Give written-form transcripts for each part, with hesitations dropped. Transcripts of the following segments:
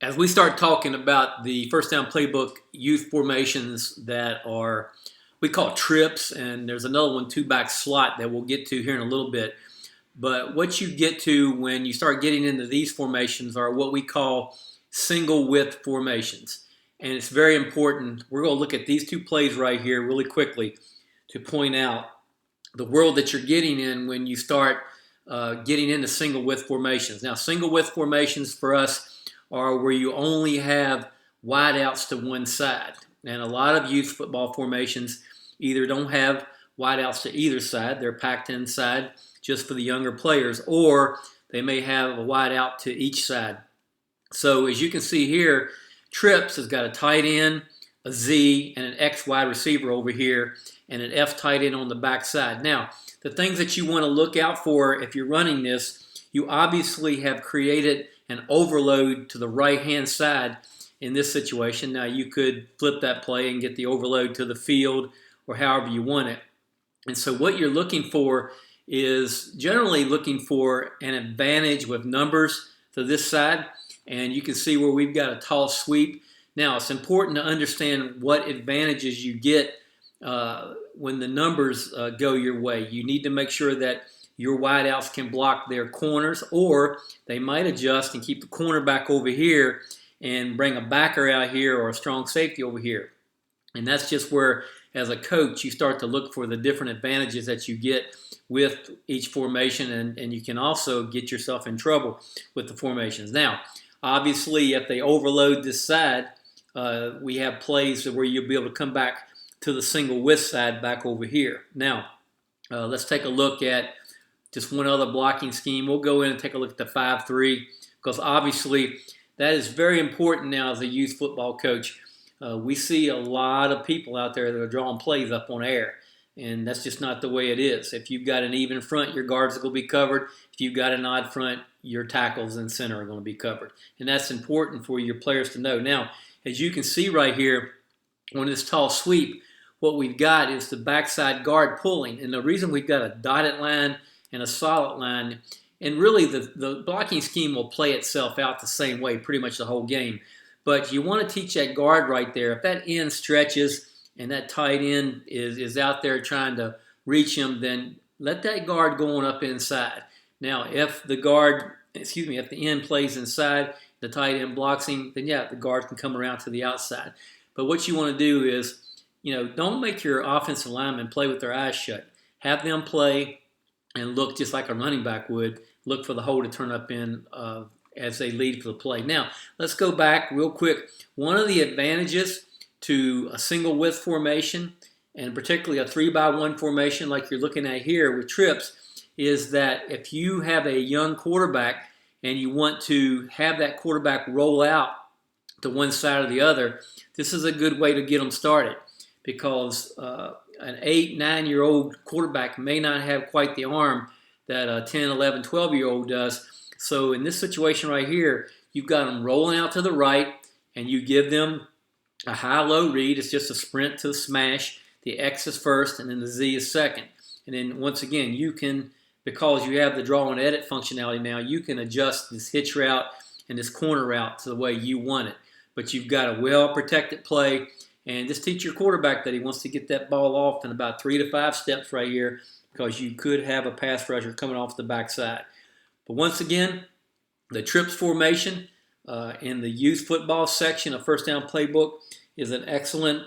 As we start talking about the first down playbook youth formations that are, we call trips, and there's another one, two back slot, that we'll get to here in a little bit. But what you get to when you start getting into these formations are what we call single width formations. And it's very important. We're going to look at these two plays right here really quickly to point out the world that you're getting in when you start getting into single width formations. Now, single width formations for us are where you only have wideouts to one side. And a lot of youth football formations either don't have wideouts to either side, they're packed inside just for the younger players, or they may have a wideout to each side. So as you can see here, trips has got a tight end, a Z, and an X wide receiver over here, and an F tight end on the back side. Now, the things that you want to look out for if you're running this, you obviously have created an overload to the right-hand side in this situation. Now, you could flip that play and get the overload to the field or however you want it. And so what you're looking for is generally looking for an advantage with numbers to this side. And you can see where we've got a tall sweep. Now, it's important to understand what advantages you get when the numbers go your way. You need to make sure that your wideouts can block their corners, or they might adjust and keep the cornerback over here and bring a backer out here or a strong safety over here. And that's just where, as a coach, you start to look for the different advantages that you get with each formation, and you can also get yourself in trouble with the formations. Now, obviously, if they overload this side, we have plays where you'll be able to come back to the single width side back over here. Now, let's take a look at just one other blocking scheme. We'll go in and take a look at the 5-3, because obviously that is very important now as a youth football coach. We see a lot of people out there that are drawing plays up on air, and that's just not the way it is. If you've got an even front, your guards are going to be covered. If you've got an odd front, your tackles and center are going to be covered. And that's important for your players to know. Now, as you can see right here on this tall sweep, what we've got is the backside guard pulling. And the reason we've got a dotted line and a solid line, and really the blocking scheme will play itself out the same way pretty much the whole game. But you want to teach that guard right there. If that end stretches and that tight end is out there trying to reach him, then let that guard go on up inside. Now, if the end plays inside, the tight end blocks him, then yeah, the guard can come around to the outside. But what you want to do is, don't make your offensive linemen play with their eyes shut. Have them play and look just like a running back would. Look for the hole to turn up in as they lead for the play. Now, let's go back real quick. One of the advantages to a single width formation, and particularly a 3-by-1 formation like you're looking at here with trips, is that if you have a young quarterback and you want to have that quarterback roll out to one side or the other, this is a good way to get them started, because an 8, 9-year-old quarterback may not have quite the arm that a 10, 11, 12-year-old does. So in this situation right here, you've got them rolling out to the right, and you give them a high-low read. It's just a sprint to the smash. The X is first, and then the Z is second. And then once again, you can, because you have the draw and edit functionality now, you can adjust this hitch route and this corner route to the way you want it. But you've got a well-protected play, and just teach your quarterback that he wants to get that ball off in about 3 to 5 steps right here, because you could have a pass rusher coming off the backside. But once again, the trips formation in the youth football section of First Down Playbook is an excellent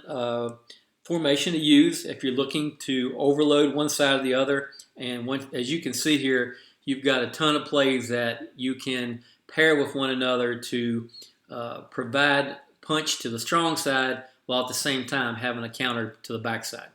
formation to use if you're looking to overload one side or the other. And as you can see here, you've got a ton of plays that you can pair with one another to provide punch to the strong side while at the same time having a counter to the backside.